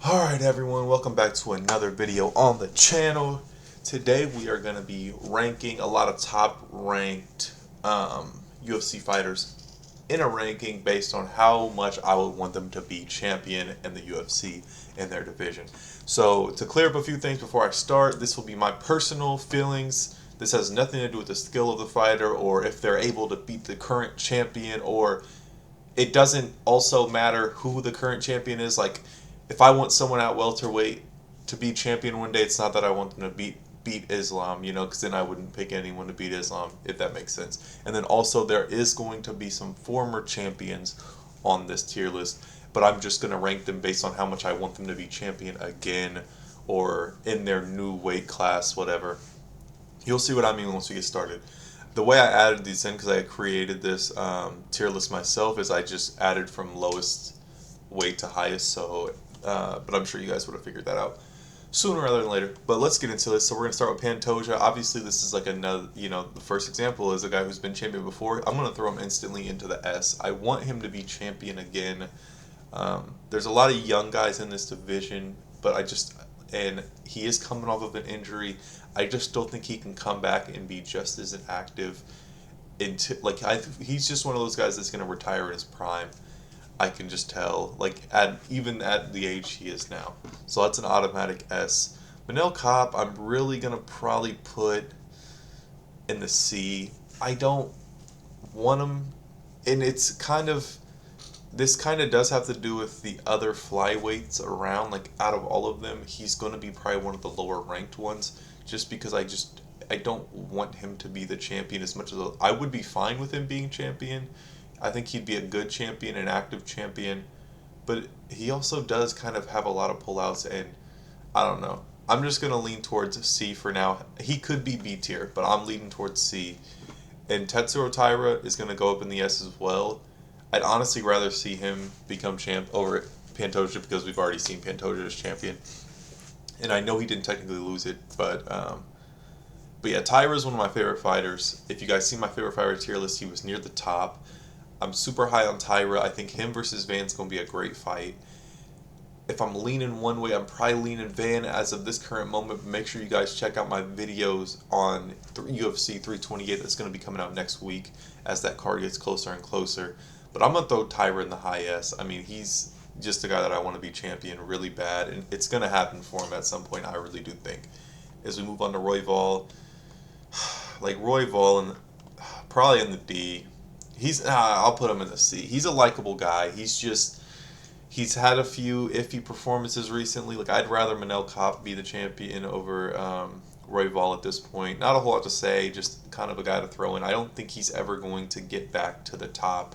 Alright everyone, welcome back to another video on the channel. Today we are going to be ranking a lot of top ranked UFC fighters in a ranking based on how much I would want them to be champion in the UFC in their division. So to clear up a few things before I start, this will be my personal feelings. This has nothing to do with the skill of the fighter or if they're able to beat the current champion, or it doesn't also matter who the current champion is. Like, if I want someone at welterweight to be champion one day, it's not that I want them to beat Islam, because then I wouldn't pick anyone to beat Islam, if that makes sense. And then also there is going to be some former champions on this tier list, but I'm just going to rank them based on how much I want them to be champion again or in their new weight class, whatever. You'll see what I mean once we get started. The way I added these in, because I created this tier list myself, is I just added from lowest weight to highest. So, but I'm sure you guys would have figured that out sooner rather than later. But let's get into this. So we're gonna start with Pantoja. Obviously, this is like another, the first example is a guy who's been champion before. I'm gonna throw him instantly into the S. I want him to be champion again. There's a lot of young guys in this division, but and he is coming off of an injury. I just don't think he can come back and be just as active. He's just one of those guys that's gonna retire in his prime. I can just tell, even at the age he is now. So that's an automatic S. Manel Kape, I'm really gonna probably put in the C. I don't want him, and this kind of does have to do with the other flyweights around. Like, out of all of them, he's going to be probably one of the lower ranked ones, just because I don't want him to be the champion as much as I would be fine with him being champion. I think he'd be a good champion, an active champion, but he also does kind of have a lot of pullouts, and I don't know. I'm just going to lean towards C for now. He could be B tier, but I'm leaning towards C. And Tetsuro Taira is going to go up in the S as well. I'd honestly rather see him become champ over Pantoja, because we've already seen Pantoja as champion. And I know he didn't technically lose it, but yeah, Taira is one of my favorite fighters. If you guys see my favorite fighter tier list, he was near the top. I'm super high on Taira. I think him versus Van's going to be a great fight. If I'm leaning one way, I'm probably leaning Van as of this current moment. But make sure you guys check out my videos on UFC 328 that's going to be coming out next week as that card gets closer and closer. But I'm going to throw Taira in the high S. I mean, he's just a guy that I want to be champion really bad, and it's going to happen for him at some point, I really do think. As we move on to Royval, Royval, and probably in the D. I'll put him in the C. He's a likable guy. He's had a few iffy performances recently. Like, I'd rather Manel Kape be the champion over Royval at this point. Not a whole lot to say, just kind of a guy to throw in. I don't think he's ever going to get back to the top.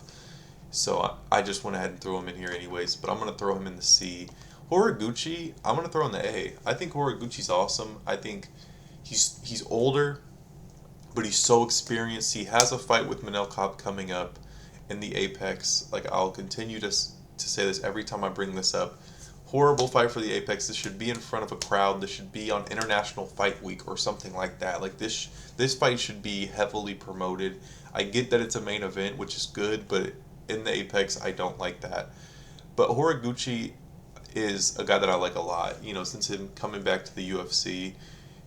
So I just went ahead and threw him in here anyways, but I'm going to throw him in the C. Horiguchi, I'm going to throw in the A. I think Horiguchi's awesome. I think he's older, but he's so experienced. He has a fight with Manel Kape coming up in the Apex. Like, I'll continue to say this every time I bring this up. Horrible fight for the Apex. This should be in front of a crowd. This should be on International Fight Week or something like that. Like, this fight should be heavily promoted. I get that it's a main event, which is good, but in the Apex, I don't like that. But Horiguchi is a guy that I like a lot. Since him coming back to the UFC,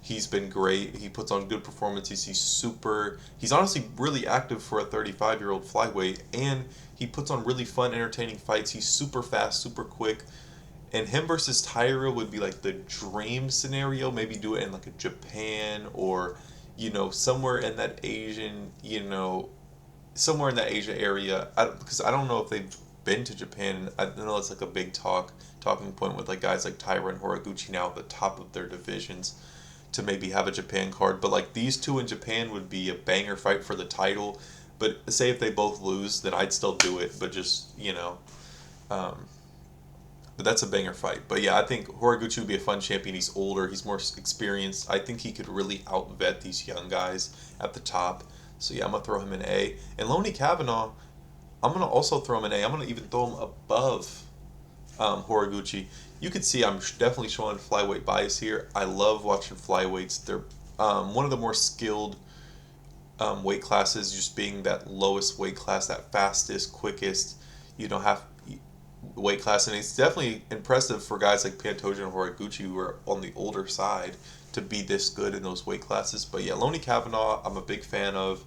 he's been great. He puts on good performances. He's honestly really active for a 35-year-old flyweight, and he puts on really fun, entertaining fights. He's super fast, super quick. And him versus Taira would be like the dream scenario. Maybe do it in like a Japan or, somewhere in that Asian, somewhere in that Asia area. Because I don't know if they've been to Japan. I know it's like a big talking point with like guys like Taira and Horiguchi now at the top of their divisions, to maybe have a Japan card. But like, these two in Japan would be a banger fight for the title. But say if they both lose, then I'd still do it. But just, but that's a banger fight. But yeah, I think Horiguchi would be a fun champion. He's older. He's more experienced. I think he could really outvet these young guys at the top. So yeah, I'm going to throw him in A. And Lonnie Kavanaugh, I'm going to also throw him in A. I'm going to even throw him above Horiguchi. You can see I'm definitely showing flyweight bias here. I love watching flyweights. They're one of the more skilled weight classes, just being that lowest weight class, that fastest, quickest. weight class, and it's definitely impressive for guys like Pantoja and Horiguchi who are on the older side to be this good in those weight classes. But yeah, Loney Kavanaugh, I'm a big fan of.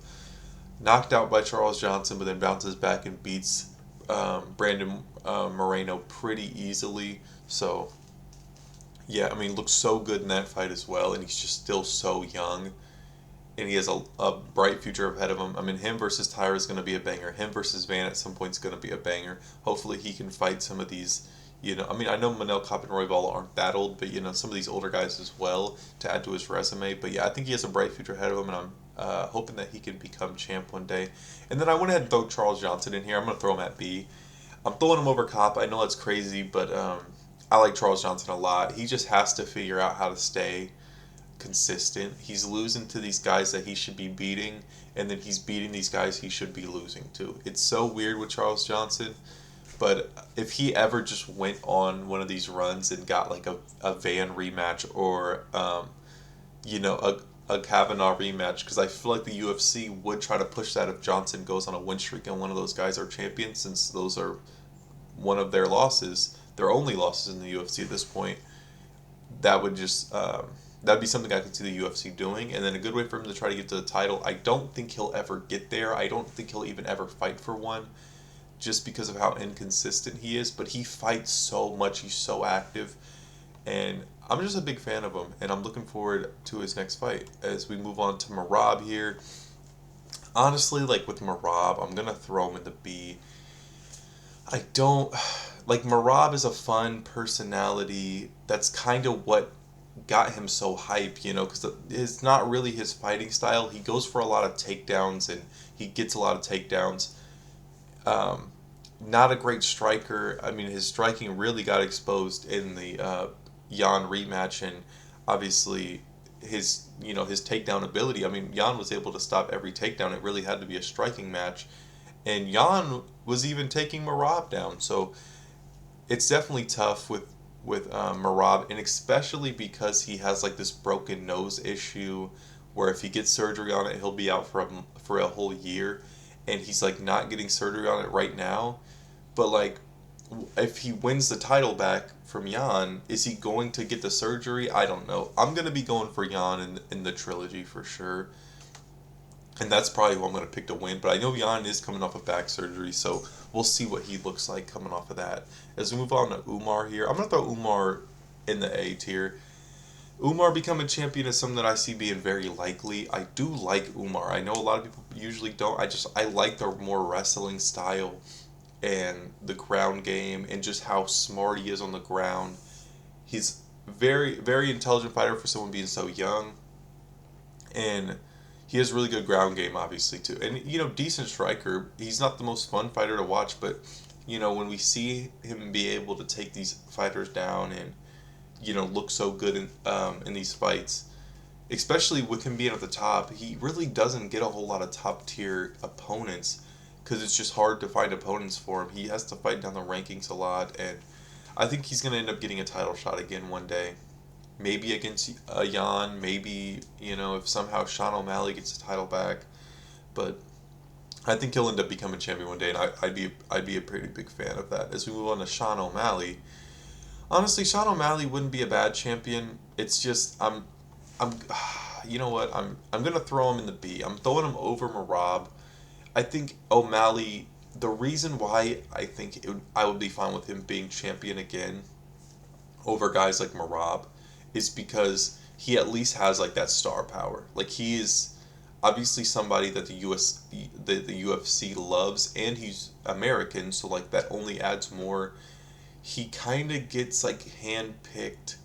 Knocked out by Charles Johnson, but then bounces back and beats Brandon Moreno pretty easily. So yeah, I mean, looks so good in that fight as well, and he's just still so young, and he has a bright future ahead of him. I mean, him versus Tyra is going to be a banger. Him versus Van at some point is going to be a banger. Hopefully, he can fight some of these. I mean, I know Manel Kape and Royval aren't that old, but some of these older guys as well to add to his resume. But yeah, I think he has a bright future ahead of him, and I'm hoping that he can become champ one day. And then I went ahead and threw Charles Johnson in here. I'm going to throw him at B. I'm throwing him over Kape. I know that's crazy, but I like Charles Johnson a lot. He just has to figure out how to stay consistent. He's losing to these guys that he should be beating, and then he's beating these guys he should be losing to. It's so weird with Charles Johnson, but if he ever just went on one of these runs and got like a Van rematch or a Kavanaugh rematch, because I feel like the UFC would try to push that if Johnson goes on a win streak and one of those guys are champions, since those are one of their losses, their only losses in the UFC at this point. That would just that'd be something I could see the UFC doing, and then a good way for him to try to get to the title. I don't think he'll ever get there. I don't think he'll even ever fight for one, just because of how inconsistent he is. But he fights so much. He's so active, and I'm just a big fan of him, and I'm looking forward to his next fight. As we move on to Merab here, honestly, like with Merab, I'm gonna throw him in the B. I don't like Merab is a fun personality. That's kind of what got him so hype, because it's not really his fighting style. He goes for a lot of takedowns and he gets a lot of takedowns. Um, Not a great striker. I mean, his striking really got exposed in the Jan rematch, and obviously his takedown ability. I mean, Jan was able to stop every takedown. It really had to be a striking match, and Jan was even taking Merab down. So it's definitely tough with Merab, and especially because he has like this broken nose issue, where if he gets surgery on it, he'll be out for a whole year, and he's like not getting surgery on it right now. But like, if he wins the title back from Jan, is he going to get the surgery? I don't know. I'm gonna be going for Jan in the trilogy for sure, and that's probably who I'm going to pick to win. But I know Jan is coming off of back surgery, so we'll see what he looks like coming off of that. As we move on to Umar here, I'm going to throw Umar in the A tier. Umar becoming champion is something that I see being very likely. I do like Umar. I know a lot of people usually don't. I like the more wrestling style and the ground game and just how smart he is on the ground. He's very, very intelligent fighter for someone being so young, and he has really good ground game, obviously, too. And, decent striker. He's not the most fun fighter to watch, but, when we see him be able to take these fighters down and, look so good in these fights, especially with him being at the top, he really doesn't get a whole lot of top-tier opponents, because it's just hard to find opponents for him. He has to fight down the rankings a lot, and I think he's going to end up getting a title shot again one day. Maybe against Jan, maybe, if somehow Sean O'Malley gets the title back. But I think he'll end up becoming champion one day, and I'd be a pretty big fan of that. As we move on to Sean O'Malley, honestly, Sean O'Malley wouldn't be a bad champion. It's just I'm you know what? I'm gonna throw him in the B. I'm throwing him over Merab. I think O'Malley. The reason why I think I would be fine with him being champion again over guys like Merab is because he at least has like that star power. Like, he is obviously somebody that the UFC loves, and he's American, so like that only adds more. He kind of gets like hand-picked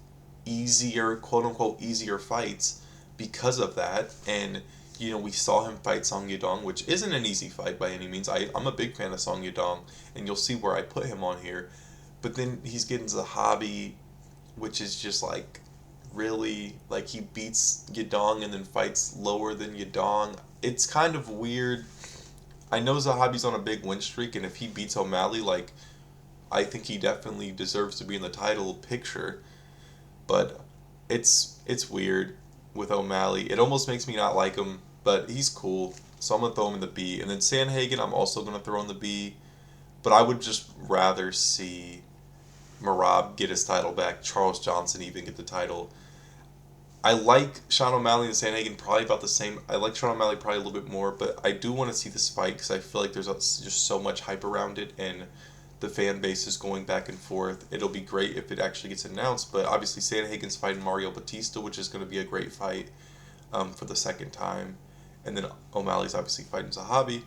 easier, quote unquote easier fights because of that. And we saw him fight Song Yadong, which isn't an easy fight by any means. I'm a big fan of Song Yadong, and you'll see where I put him on here. But then he's getting to the hobby, which is just like really, like, he beats Yadong and then fights lower than Yadong. It's kind of weird. I know Zahabi's on a big win streak, and if he beats O'Malley, like, I think he definitely deserves to be in the title picture. But it's weird with O'Malley. It almost makes me not like him, but he's cool. So I'm going to throw him in the B. And then Sanhagen, I'm also going to throw in the B. But I would just rather see Merab get his title back, Charles Johnson even get the title. I like Sean O'Malley and Sandhagen probably about the same. I like Sean O'Malley probably a little bit more, but I do want to see this fight because I feel like there's just so much hype around it and the fan base is going back and forth. It'll be great if it actually gets announced, but obviously Sandhagen's fighting Mario Batista, which is going to be a great fight for the second time. And then O'Malley's obviously fighting Zahabi.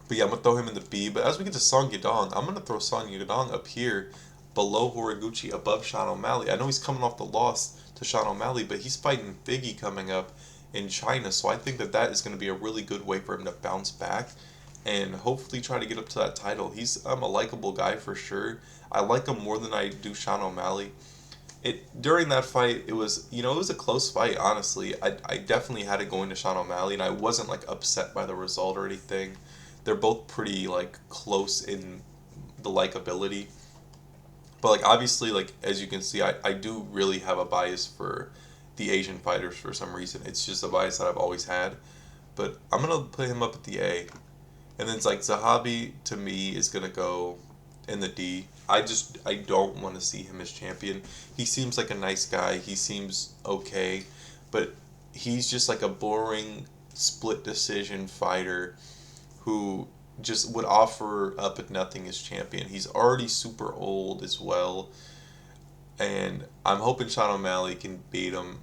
But yeah, I'm going to throw him in the B. But as we get to Song Yadong, I'm going to throw Song Yadong up here below Horiguchi, above Sean O'Malley. I know he's coming off the loss to Sean O'Malley, but he's fighting Figgy coming up in China. So I think that that is going to be a really good way for him to bounce back and hopefully try to get up to that title. He's a likable guy for sure. I like him more than I do Sean O'Malley. During that fight, it was it was a close fight. Honestly, I definitely had it going to Sean O'Malley, and I wasn't like upset by the result or anything. They're both pretty like close in the likability, but like obviously like as you can see, I do really have a bias for the Asian fighters for some reason. It's just a bias that I've always had. But I'm gonna put him up at the A, and then it's like Zahabi to me is gonna go in the D. I don't want to see him as champion. He seems like a nice guy. He seems okay, but he's just like a boring split decision fighter who just would offer up at nothing as champion. He's already super old as well, and I'm hoping Sean O'Malley can beat him.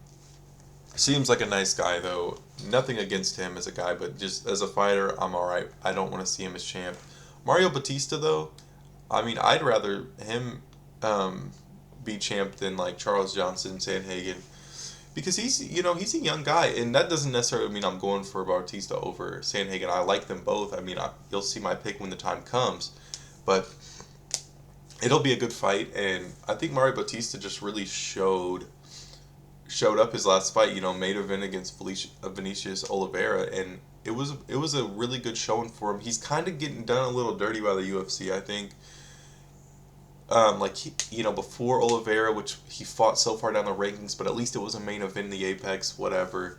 Seems like a nice guy though. Nothing against him as a guy, but just as a fighter, I'm alright. I don't want to see him as champ. Mario Batista though, I mean, I'd rather him be champ than like Charles Johnson, Sandhagen, because he's a young guy, and that doesn't necessarily mean I'm going for Bautista over Sandhagen. I like them both. I mean, you'll see my pick when the time comes, but it'll be a good fight, and I think Mario Bautista just really showed up his last fight. Main event against Vinicius Oliveira, and it was a really good showing for him. He's kind of getting done a little dirty by the UFC, I think. Before Oliveira, which he fought so far down the rankings, but at least it was a main event in the Apex, whatever.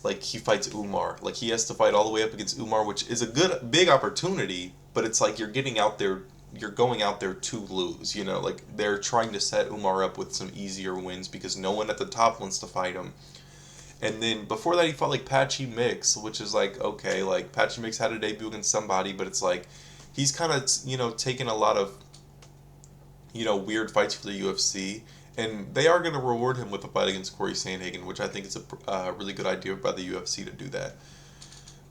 Like, he fights Umar. Like, he has to fight all the way up against Umar, which is a big opportunity, but it's like you're going out there to lose, Like, they're trying to set Umar up with some easier wins because no one at the top wants to fight him. And then before that, he fought, like, Patchy Mix, which is like, okay, like, Patchy Mix had a debut against somebody, but it's like, he's kind of, taken a lot of weird fights for the UFC, and they are going to reward him with a fight against Corey Sandhagen, which I think is a really good idea by the UFC to do that.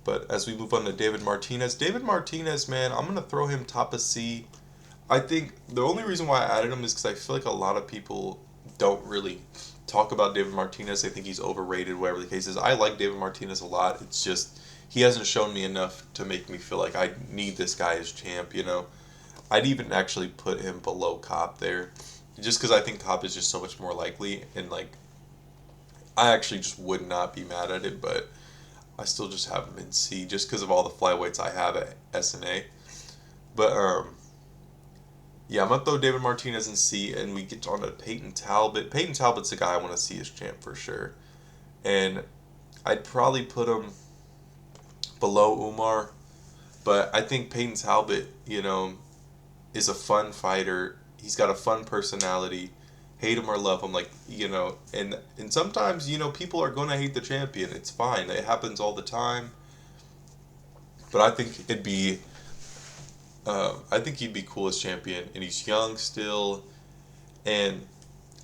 But as we move on to David Martinez, man, I'm going to throw him top of C. I think the only reason why I added him is because I feel like a lot of people don't really talk about David Martinez. They think he's overrated, whatever the case is. I like David Martinez a lot. It's just he hasn't shown me enough to make me feel like I need this guy as champ, I'd even actually put him below Cobb there, just because I think Cobb is just so much more likely, and like, I actually just would not be mad at it, but I still just have him in C, just because of all the flyweights I have at SNA. But yeah, I'm gonna throw David Martinez in C, and we get on to Peyton Talbot. Peyton Talbot's a guy I want to see as champ for sure, and I'd probably put him below Umar, but I think Peyton Talbot, is a fun fighter. He's got a fun personality. Hate him or love him, and sometimes, people are going to hate the champion. It's fine. It happens all the time. But I think he'd be cool as champion, and he's young still. And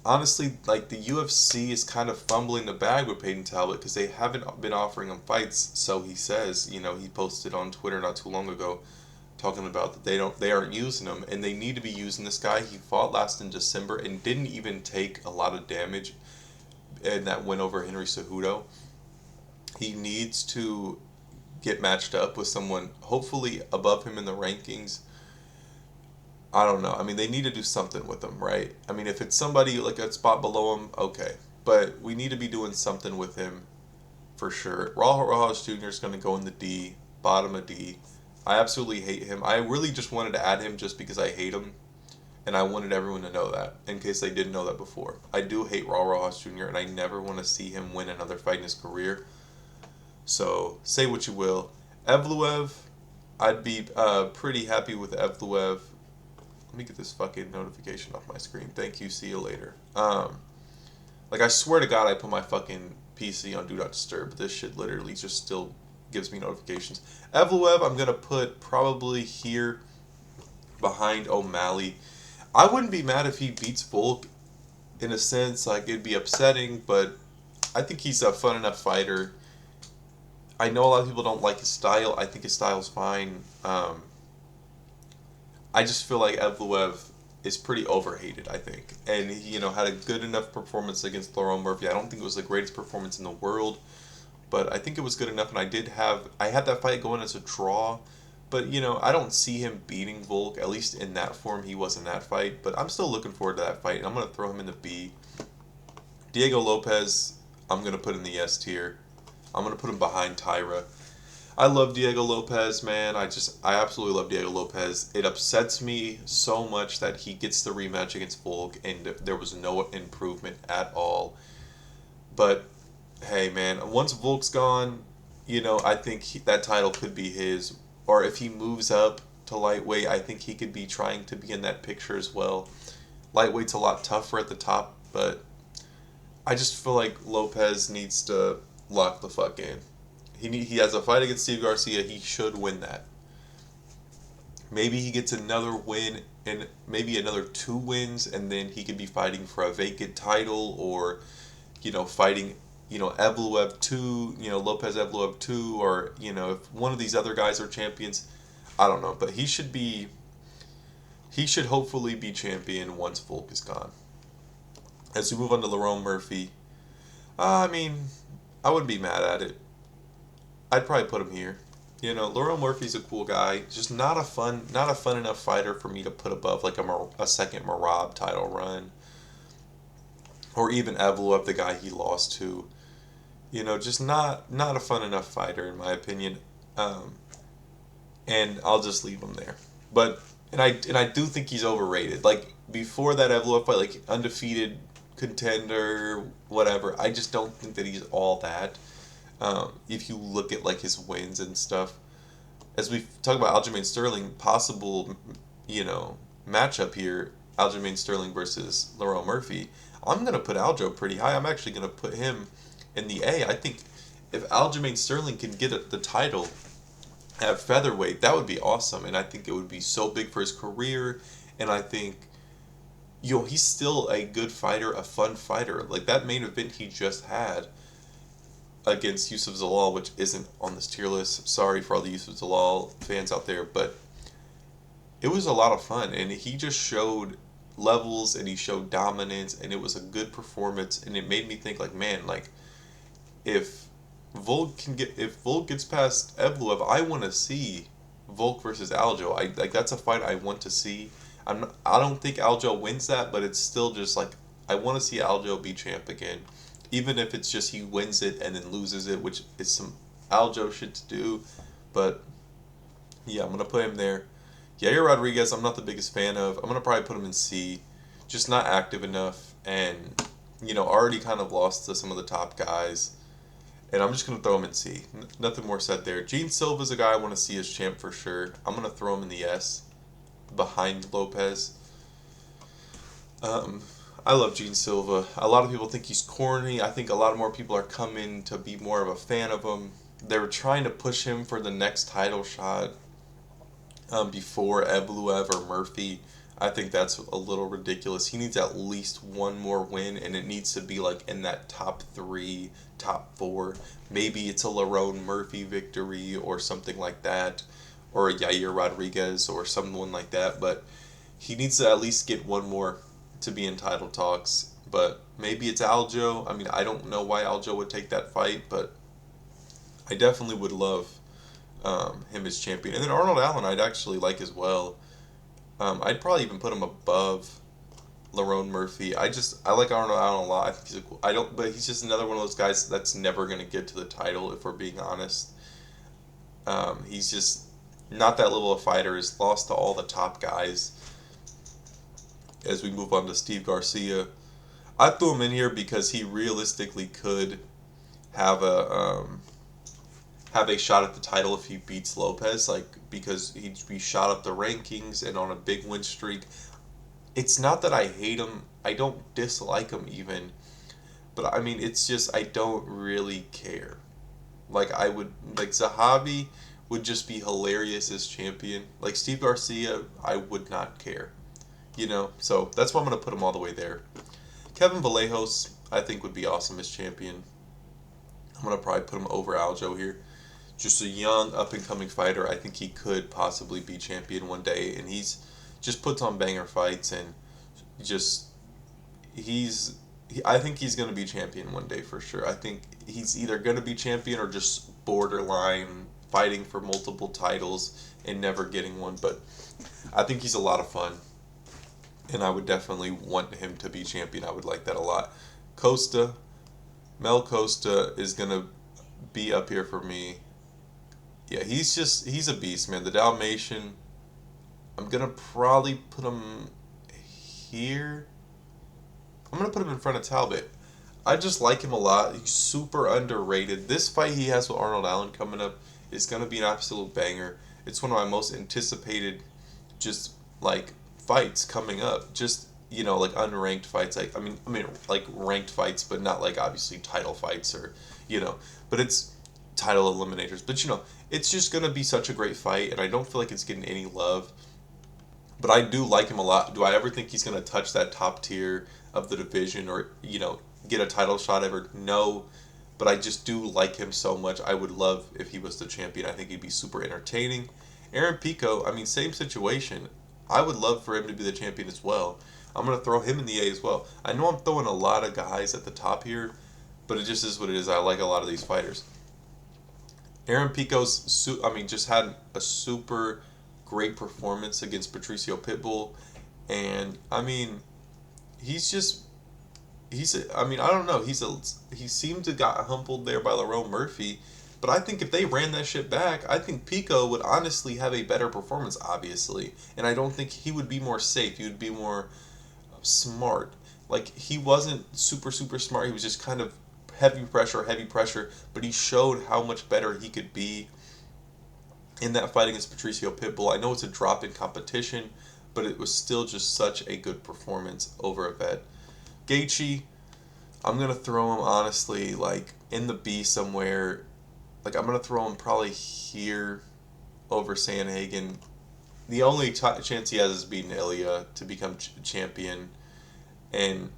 honestly, like, the UFC is kind of fumbling the bag with Peyton Talbot because they haven't been offering him fights. So he says, he posted on Twitter not too long ago, talking about that they aren't using him, and they need to be using this guy. He fought last in December and didn't even take a lot of damage in that win over Henry Cejudo. He needs to get matched up with someone hopefully above him in the rankings. I don't know. I mean, they need to do something with him, right? I mean, if it's somebody like a spot below him, okay. But we need to be doing something with him for sure. Raul Rojas Jr. is going to go in the D, bottom of D. I absolutely hate him. I really just wanted to add him just because I hate him, and I wanted everyone to know that, in case they didn't know that before. I do hate Raul Rojas Jr., and I never want to see him win another fight in his career. So, say what you will. Evloev, I'd be pretty happy with Evloev. Let me get this fucking notification off my screen. Thank you. See you later. Like I swear to God, I put my fucking PC on Do Not Disturb, but this shit literally just still gives me notifications. Evloev, I'm gonna put probably here behind O'Malley. I wouldn't be mad if he beats Volk in a sense. Like it'd be upsetting, but I think he's a fun enough fighter. I know a lot of people don't like his style. I think his style's fine. I just feel like Evloev is pretty overhated, I think. And he, had a good enough performance against Laurel Murphy. I don't think it was the greatest performance in the world, but I think it was good enough. And I had that fight going as a draw, but I don't see him beating Volk. At least in that form, he was in that fight. But I'm still looking forward to that fight, and I'm gonna throw him in the B. Diego Lopez, I'm gonna put in the S tier. I'm gonna put him behind Tyra. I love Diego Lopez, man. I absolutely love Diego Lopez. It upsets me so much that he gets the rematch against Volk and there was no improvement at all. But hey, man, once Volk's gone, I think that title could be his. Or if he moves up to lightweight, I think he could be trying to be in that picture as well. Lightweight's a lot tougher at the top, but I just feel like Lopez needs to lock the fuck in. He has a fight against Steve Garcia. He should win that. Maybe he gets another win and maybe another 2 wins, and then he could be fighting for a vacant title or, fighting, Evloev 2, Lopez Evloev 2, or, if one of these other guys are champions. I don't know, but he should hopefully be champion once Volk is gone. As we move on to Lerone Murphy, I mean, I wouldn't be mad at it. I'd probably put him here. Lerone Murphy's a cool guy. Just not a fun enough fighter for me to put above like a second Marab title run, or even Evloev, the guy he lost to. Just not a fun enough fighter in my opinion. And I'll just leave him there. But and I do think he's overrated. Like before that Evloev fight, like undefeated contender, whatever. I just don't think that he's all that. If you look at like his wins and stuff, as we talk about Aljamain Sterling, possible, matchup here, Aljamain Sterling versus Lerone Murphy. I'm gonna put Aljo pretty high. I'm actually gonna put him in the A. I think if Aljamain Sterling can get the title at featherweight, that would be awesome, and I think it would be so big for his career. And I think, he's still a good fighter, a fun fighter. Like that main event he just had against Yusuf Zalal, which isn't on this tier list. Sorry for all the Yusuf Zalal fans out there, but it was a lot of fun, and he just showed levels and he showed dominance, and it was a good performance, and it made me think like, man, like if Volk gets past Evloev, I want to see Volk versus Aljo. That's a fight I want to see. I don't think Aljo wins that, but it's still just like I want to see Aljo be champ again. Even if it's just he wins it and then loses it, which is some Aljo shit to do. But, yeah, I'm going to put him there. Yair Rodriguez, I'm not the biggest fan of. I'm going to probably put him in C. Just not active enough. And, already kind of lost to some of the top guys. And I'm just going to throw him in C. Nothing more said there. Gene Silva's a guy I want to see as champ for sure. I'm going to throw him in the S. Behind Lopez. I love Gene Silva. A lot of people think he's corny. I think a lot more people are coming to be more of a fan of him. They were trying to push him for the next title shot before Evloev or Murphy. I think that's a little ridiculous. He needs at least one more win, and it needs to be like in that top 3, top 4. Maybe it's a Lerone Murphy victory or something like that, or a Yair Rodriguez or someone like that. But he needs to at least get one more to be in title talks. But maybe it's Aljo. I mean, I don't know why Aljo would take that fight, but I definitely would love him as champion. And then Arnold Allen I'd actually like as well. I'd probably even put him above Lerone Murphy. I like Arnold Allen a lot. I think he's but he's just another one of those guys that's never gonna get to the title, if we're being honest. He's just not that level of fighter. He's lost to all the top guys. As we move on to Steve Garcia, I threw him in here because he realistically could have have a shot at the title if he beats Lopez, like because he'd be shot up the rankings and on a big win streak. It's not that I hate him. I don't dislike him even, but I mean it's just I don't really care. Like I would like Zahavi would just be hilarious as champion. Like Steve Garcia, I would not care. So that's why I'm gonna put him all the way there. Kevin Vallejos, I think would be awesome as champion. I'm gonna probably put him over Aljo here. Just a young up and coming fighter. I think he could possibly be champion one day, and he's just puts on banger fights and just I think he's gonna be champion one day for sure. I think he's either gonna be champion or just borderline fighting for multiple titles and never getting one. But I think he's a lot of fun, and I would definitely want him to be champion. I would like that a lot. Mel Costa is gonna be up here for me. Yeah, he's a beast, man. The Dalmatian, I'm gonna probably put him here. I'm gonna put him in front of Talbot. I just like him a lot. He's super underrated. This fight he has with Arnold Allen coming up is gonna be an absolute banger. It's one of my most anticipated, just like fights coming up. Just like unranked fights. Like I mean like ranked fights, but not like obviously title fights or But it's title eliminators. But it's just gonna be such a great fight, and I don't feel like it's getting any love. But I do like him a lot. Do I ever think he's gonna touch that top tier of the division or get a title shot ever? No. But I just do like him so much. I would love if he was the champion. I think he'd be super entertaining. Aaron Pico, I mean, same situation. I would love for him to be the champion as well. I'm going to throw him in the A as well. I know I'm throwing a lot of guys at the top here, but it just is what it is. I like a lot of these fighters. Aaron Pico's, just had a super great performance against Patricio Pitbull. And, I mean, I don't know. He seemed to got humbled there by Lerone Murphy, but I think if they ran that shit back, I think Pico would honestly have a better performance, obviously, and I don't think he would be more safe. He would be more smart. Like he wasn't super smart. He was just kind of heavy pressure, but he showed how much better he could be in that fight against Patricio Pitbull. I know it's a drop in competition, but it was still just such a good performance over a vet. Gaethje, I'm going to throw him, honestly, like, in the B somewhere. Like, I'm going to throw him probably here over Sandhagen. The only chance he has is beating Ilya to become champion. And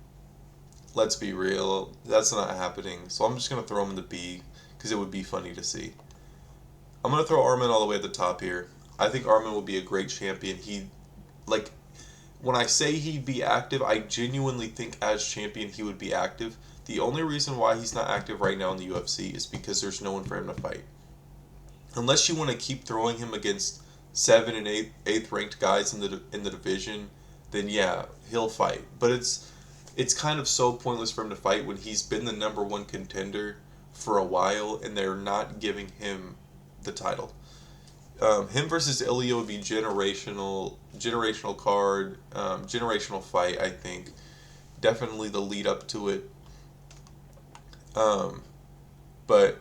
let's be real, that's not happening. So I'm just going to throw him in the B because it would be funny to see. I'm going to throw Arman all the way at the top here. I think Arman will be a great champion. When I say he'd be active, I genuinely think as champion he would be active. The only reason why he's not active right now in the UFC is because there's no one for him to fight. Unless you want to keep throwing him against 7th and 8th ranked guys in the division, then yeah, he'll fight. But it's kind of so pointless for him to fight when he's been the number one contender for a while and they're not giving him the title. Him versus Ilya would be generational card, generational fight, I think. Definitely the lead up to it. But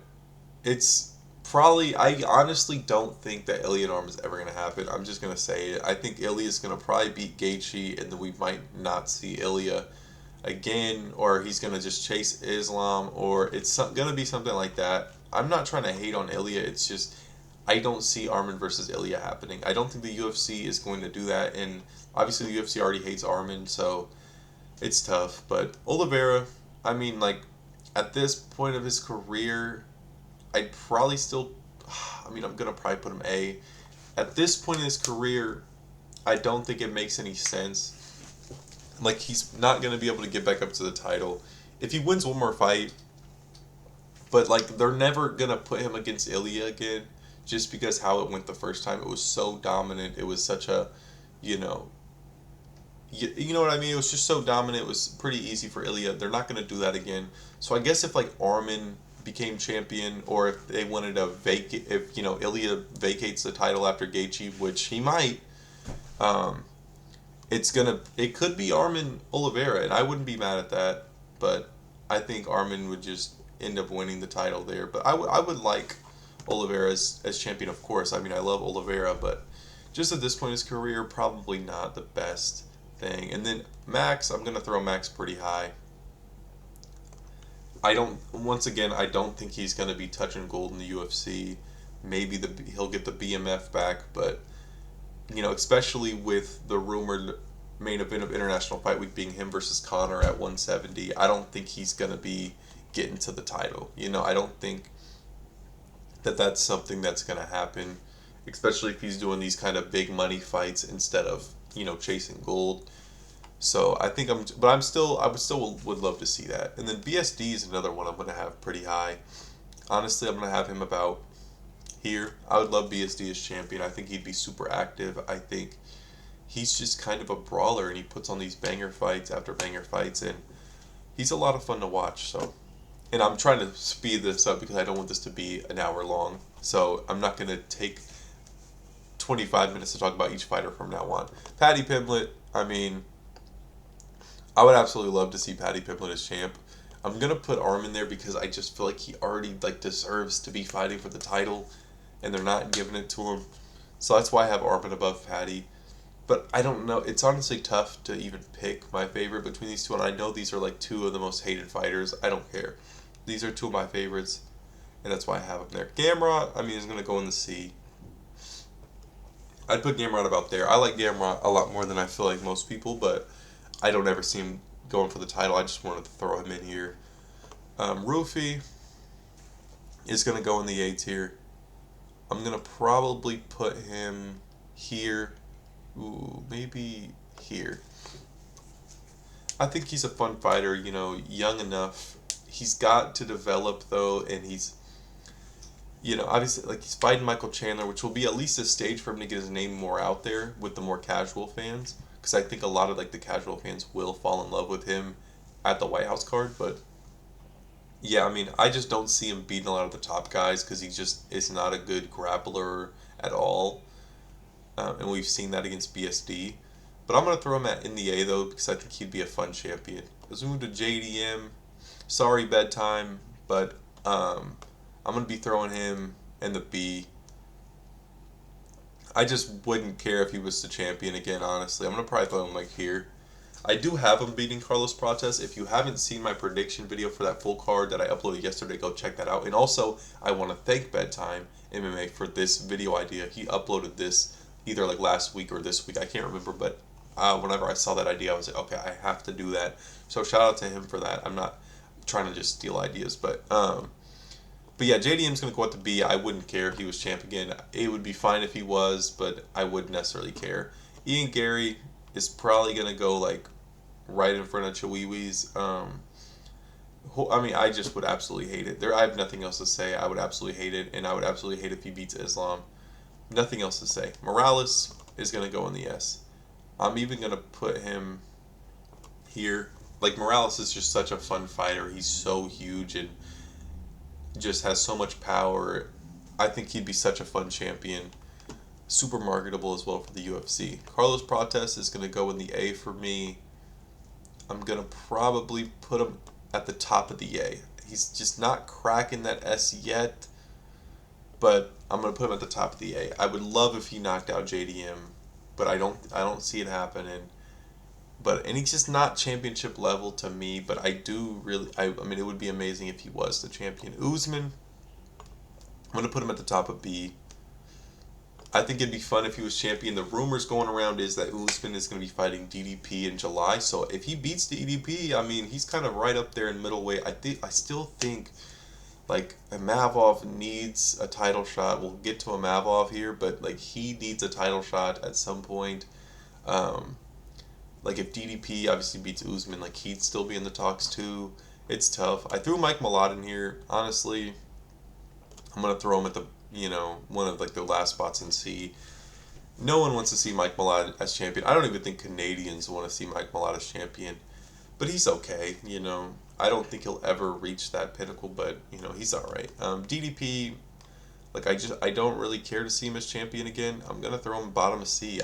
it's probably, I honestly don't think that Ilya and Arm is ever going to happen. I'm just going to say it. I think Ilya is going to probably beat Gaethje, and then we might not see Ilya again, or he's going to just chase Islam, or it's going to be something like that. I'm not trying to hate on Ilya. It's just I don't see Arman versus Ilya happening. I don't think the UFC is going to do that, and obviously the UFC already hates Arman, so it's tough. But Oliveira, I mean, like, at this point of his career, I'd probably still, I'm going to probably put him A. At this point in his career, I don't think it makes any sense. Like, he's not going to be able to get back up to the title. If he wins one more fight, but, like, they're never going to put him against Ilya again, just because how it went the first time. It was so dominant. It was such a, you know what I mean? It was just so dominant. It was pretty easy for Ilya. They're not going to do that again. So I guess if, like, Arman became champion, or if they wanted to vacate, if, Ilya vacates the title after Gaethje, which he might, it could be Arman Oliveira, and I wouldn't be mad at that, but I think Arman would just end up winning the title there. But I would like Oliveira as champion, of course. I mean, I love Oliveira, but just at this point in his career, probably not the best thing. And then Max, I'm gonna throw Max pretty high. Once again, I don't think he's gonna be touching gold in the UFC. Maybe he'll get the BMF back, but especially with the rumored main event of International Fight Week being him versus Connor at 170, I don't think he's gonna be getting to the title. I don't think that that's something that's gonna happen, especially if he's doing these kind of big money fights instead of chasing gold. So I think I would love to see that. And then BSD is another one I'm gonna have pretty high. Honestly, I'm gonna have him about here. I would love BSD as champion. I think he'd be super active. I think he's just kind of a brawler, and he puts on these banger fights after banger fights, and he's a lot of fun to watch. So, and I'm trying to speed this up because I don't want this to be an hour long. So I'm not gonna take 25 minutes to talk about each fighter from now on. Paddy Pimblett. I mean, I would absolutely love to see Paddy Pimblett as champ. I'm gonna put Arm in there because I just feel like he already deserves to be fighting for the title, and they're not giving it to him. So that's why I have Armin above Paddy. But I don't know. It's honestly tough to even pick my favorite between these two, and I know these are two of the most hated fighters. I don't care. These are two of my favorites, and that's why I have them there. Gamrot, I mean, is gonna go in the C. I'd put Gamrot about there. I like Gamrot a lot more than I feel like most people, but I don't ever see him going for the title. I just wanted to throw him in here. Rufy is going to go in the A tier. I'm going to probably put him here. Ooh, maybe here. I think he's a fun fighter, young enough. He's got to develop, though, and he's, obviously, he's fighting Michael Chandler, which will be at least a stage for him to get his name more out there with the more casual fans. Because I think a lot of the casual fans will fall in love with him at the White House card. But yeah, I mean, I just don't see him beating a lot of the top guys because he just is not a good grappler at all. And we've seen that against BSD. But I'm going to throw him in the A, though, because I think he'd be a fun champion. As we move to JDM, sorry, bedtime, but I'm going to be throwing him in the B. I just wouldn't care if he was the champion again, honestly. I'm going to probably throw him here. I do have him beating Carlos Prates. If you haven't seen my prediction video for that full card that I uploaded yesterday, go check that out. And also, I want to thank Bedtime MMA for this video idea. He uploaded this either last week or this week. I can't remember, but whenever I saw that idea, I was like, okay, I have to do that. So shout out to him for that. I'm not trying to just steal ideas, but yeah, JDM's going to go out to B. I wouldn't care if he was champ again. It would be fine if he was, but I wouldn't necessarily care. Ian Gary is probably going to go right in front of Chiwiwis. I mean, I just would absolutely hate it. I have nothing else to say. I would absolutely hate it, and I would absolutely hate if he beats Islam. Nothing else to say. Morales is going to go in the S. I'm even going to put him here. Morales is just such a fun fighter. He's so huge and just has so much power. I think he'd be such a fun champion. Super marketable as well for the UFC. Carlos Prates is going to go in the A for me. I'm going to probably put him at the top of the A. He's just not cracking that S yet, but I'm going to put him at the top of the A. I would love if he knocked out JDM, but I don't see it happening. And he's just not championship level to me, but I mean, it would be amazing if he was the champion. Usman, I'm going to put him at the top of B. I think it'd be fun if he was champion. The rumors going around is that Usman is going to be fighting DDP in July, so if he beats DDP, I mean, he's kind of right up there in middleweight. I still think, Mavov needs a title shot. We'll get to a Mavov here, but, he needs a title shot at some point. If DDP obviously beats Usman, he'd still be in the talks too. It's tough. I threw Mike Malott in here. Honestly, I'm going to throw him at the, one of the last spots in C. No one wants to see Mike Malott as champion. I don't even think Canadians want to see Mike Malott as champion. But he's okay, I don't think he'll ever reach that pinnacle, but, he's alright. DDP, I don't really care to see him as champion again. I'm going to throw him bottom of C.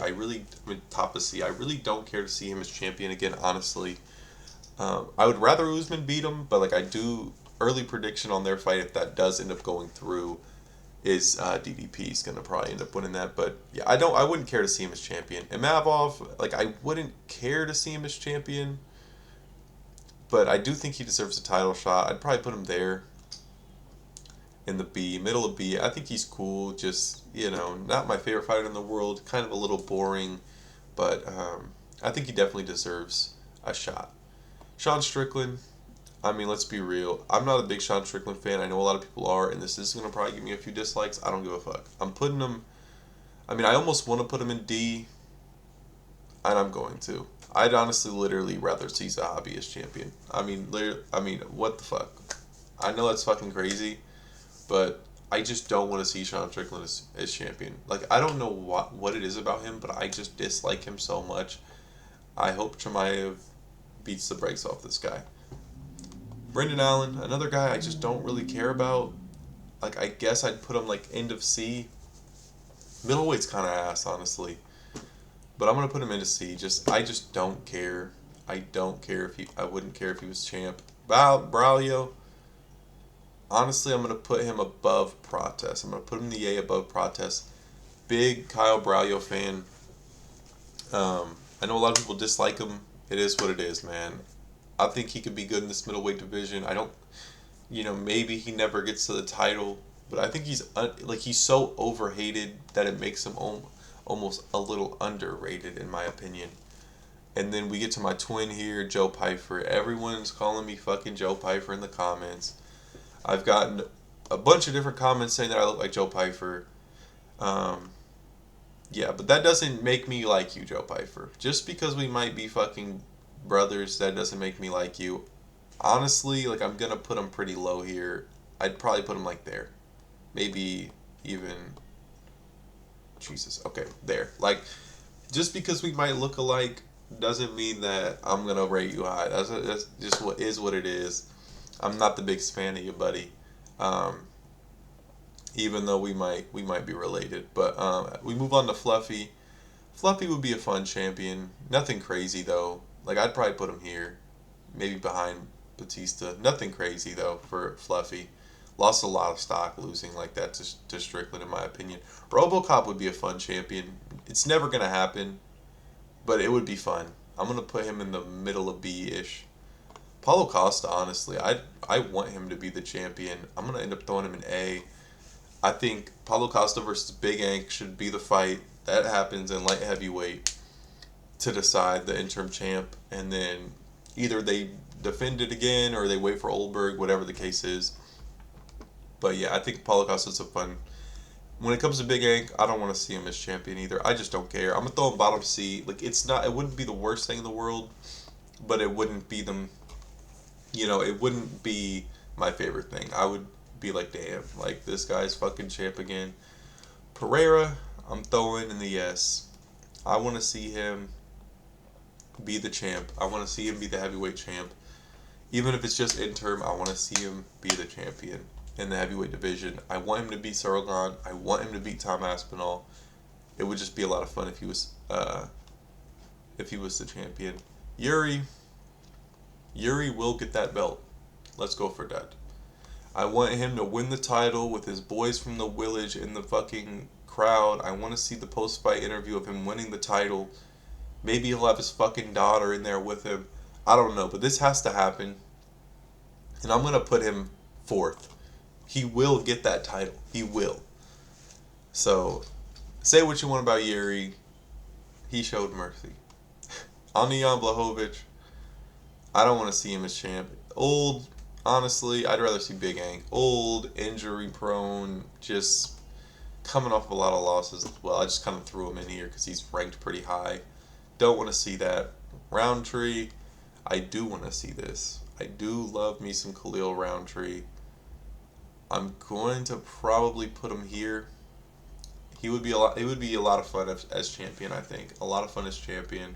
Top of C. I really don't care to see him as champion again, honestly. I would rather Usman beat him, but I do early prediction on their fight if that does end up going through. is DDP is gonna probably end up winning that. But yeah, I wouldn't care to see him as champion. And Mavov, like I wouldn't care to see him as champion, but I do think he deserves a title shot. I'd probably put him there in the B, middle of B. I think he's cool. Just not my favorite fighter in the world. Kind of a little boring, but I think he definitely deserves a shot. Sean Strickland. I mean, let's be real. I'm not a big Sean Strickland fan. I know a lot of people are, and this is going to probably give me a few dislikes. I don't give a fuck. I'm putting him. I mean, I almost want to put him in D, and I'm going to. I'd honestly, literally rather see Zahabi as champion. I mean, what the fuck? I know that's fucking crazy, but I just don't want to see Sean Strickland as champion. Like, I don't know what it is about him, but I just dislike him so much. I hope Chimaev beats the brakes off this guy. Brendan Allen, another guy I just don't really care about. Like, I guess I'd put him, like, end of C. Middleweight's kind of ass, honestly. But I'm going to put him into C. I just don't care. I wouldn't care if he was champ. Braulio, honestly, I'm going to put him above Protest. I'm going to put him in the A above Protest. Big Kyle Braulio fan. I know a lot of people dislike him. It is what it is, man. I think he could be good in this middleweight division. I don't, maybe he never gets to the title, but I think he's so overhated that it makes him almost a little underrated in my opinion. And then we get to my twin here, Joe Pyfer. Everyone's calling me fucking Joe Pyfer in the comments. I've gotten a bunch of different comments saying that I look like Joe Pyfer. Yeah, but that doesn't make me like you, Joe Pyfer. Just because we might be fucking brothers, that doesn't make me like you. Honestly, like, I'm gonna put him pretty low here. I'd probably put him like there. Maybe even... Jesus. Okay, there. Like, just because we might look alike doesn't mean that I'm gonna rate you high. That's just what it is. I'm not the biggest fan of you, buddy. Even though we might be related. But we move on to Fluffy. Fluffy would be a fun champion. Nothing crazy, though. Like, I'd probably put him here. Maybe behind Batista. Nothing crazy, though, for Fluffy. Lost a lot of stock losing like that to Strickland, in my opinion. RoboCop would be a fun champion. It's never going to happen, but it would be fun. I'm going to put him in the middle of B-ish. Paulo Costa, honestly, I want him to be the champion. I'm going to end up throwing him in A. I think Paulo Costa versus Big Ank should be the fight. That happens in light heavyweight to decide the interim champ, and then either they defend it again or they wait for Oldberg, whatever the case is. But yeah, I think Paulo Costa's a fun. When it comes to Big Ank, I don't want to see him as champion either. I just don't care. I'm gonna throw him bottom C. Like, it wouldn't be the worst thing in the world, but it wouldn't be it wouldn't be my favorite thing. I would be like, damn, like, this guy's fucking champ again. Pereira, I'm throwing in the S. I want to see him be the champ. I want to see him be the heavyweight champ. Even if it's just interim, I want to see him be the champion in the heavyweight division. I want him to beat Saragon. I want him to beat Tom Aspinall. It would just be a lot of fun if he was the champion. Yuri will get that belt. Let's go for that. I want him to win the title with his boys from the village in the fucking crowd. I want to see the post-fight interview of him winning the title. Maybe he'll have his fucking daughter in there with him. I don't know, but this has to happen. And I'm going to put him fourth. He will get that title. He will. So, say what you want about Yuri. He showed mercy. Anijan Blachowicz, I don't want to see him as champ. Old, honestly, I'd rather see Big Ank. Old, injury prone, just coming off of a lot of losses as well. I just kind of threw him in here because he's ranked pretty high. Don't want to see that. Roundtree, I do want to see this. I do love me some Khalil Roundtree. I'm going to probably put him here. It would be a lot of fun as champion, I think. A lot of fun as champion.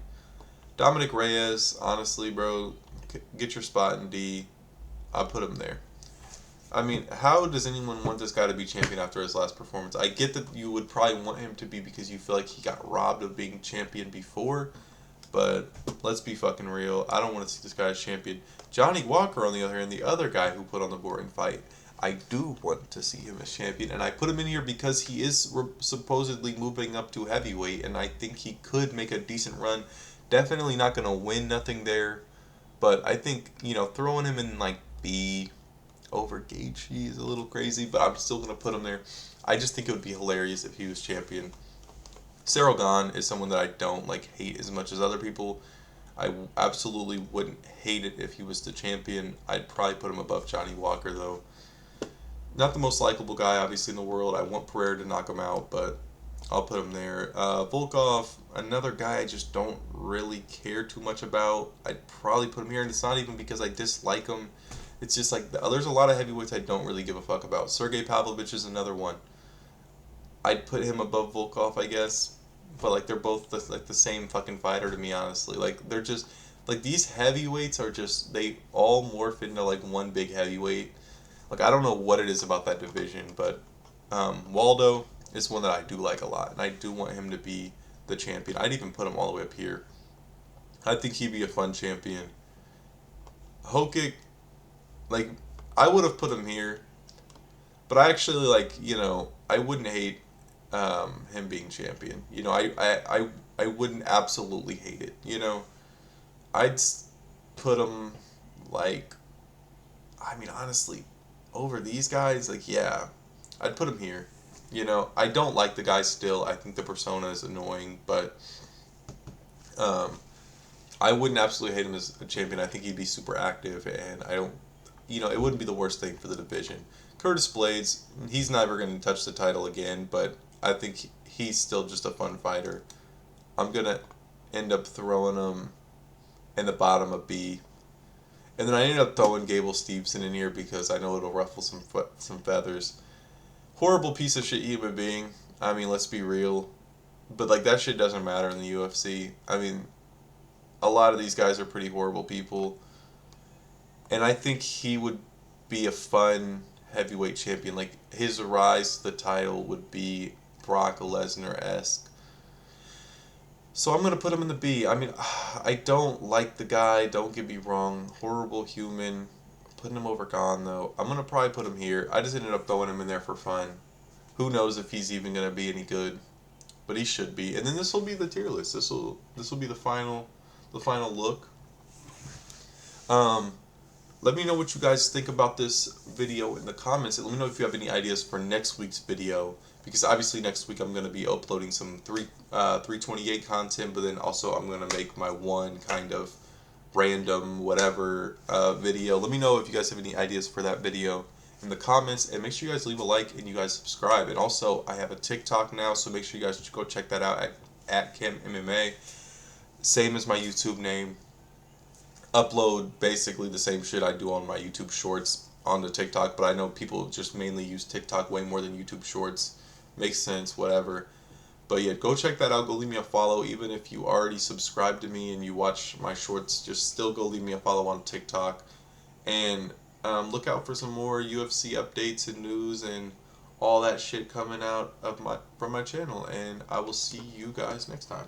Dominic Reyes, honestly, bro, get your spot in D. I'll put him there. I mean, how does anyone want this guy to be champion after his last performance? I get that you would probably want him to be because you feel like he got robbed of being champion before, but let's be fucking real. I don't want to see this guy as champion. Johnny Walker, on the other hand, the other guy who put on the boring fight, I do want to see him as champion, and I put him in here because he is supposedly moving up to heavyweight, and I think he could make a decent run. Definitely not gonna win nothing there, but I think throwing him in like B over Gaethje is a little crazy, but I'm still gonna put him there. I just think it would be hilarious if he was champion. Cyril Gahn is someone that I don't like hate as much as other people. I absolutely wouldn't hate it if he was the champion. I'd probably put him above Johnny Walker though. Not the most likable guy obviously in the world. I want Pereira to knock him out, but I'll put him there. Volkov, another guy I just don't really care too much about. I'd probably put him here, and it's not even because I dislike him. It's just like there's a lot of heavyweights I don't really give a fuck about. Sergey Pavlovich is another one. I'd put him above Volkov, I guess, but like they're both the same fucking fighter to me, honestly. Like they're just like these heavyweights are just they all morph into like one big heavyweight. Like I don't know what it is about that division, but Waldo is one that I do like a lot, and I do want him to be the champion. I'd even put him all the way up here. I think he'd be a fun champion. Hokic, like I would have put him here, but I actually I wouldn't hate him being champion. I wouldn't absolutely hate it. I'd put him like, I mean honestly, over these guys, like yeah, I'd put him here. I don't like the guy still. I think the persona is annoying, but I wouldn't absolutely hate him as a champion. I think he'd be super active, and I don't, it wouldn't be the worst thing for the division. Curtis Blades, he's never going to touch the title again, but I think he's still just a fun fighter. I'm going to end up throwing him in the bottom of B. And then I ended up throwing Gable Steveson in here because I know it'll ruffle some feathers. Horrible piece of shit human being. I mean, let's be real. But, like, that shit doesn't matter in the UFC. I mean, a lot of these guys are pretty horrible people. And I think he would be a fun heavyweight champion. Like, his rise to the title would be Brock Lesnar-esque. So I'm going to put him in the B. I mean, I don't like the guy. Don't get me wrong. Horrible human. Putting him over Gahn, though. I'm going to probably put him here. I just ended up throwing him in there for fun. Who knows if he's even going to be any good. But he should be. And then this will be the tier list. This will be the final look. Let me know what you guys think about this video in the comments. And let me know if you have any ideas for next week's video. Because obviously next week I'm going to be uploading some 328 content. But then also I'm going to make my one kind of random whatever video. Let me know if you guys have any ideas for that video in the comments. And make sure you guys leave a like and you guys subscribe. And also I have a TikTok now. So make sure you guys go check that out at CamMMA. Same as my YouTube name. Upload basically the same shit I do on my YouTube shorts onto TikTok, but I know people just mainly use TikTok way more than YouTube shorts. Makes sense, whatever. But yeah, go check that out. Go leave me a follow. Even if you already subscribe to me and you watch my shorts, just still go leave me a follow on TikTok. And look out for some more UFC updates and news and all that shit coming out of from my channel. And I will see you guys next time.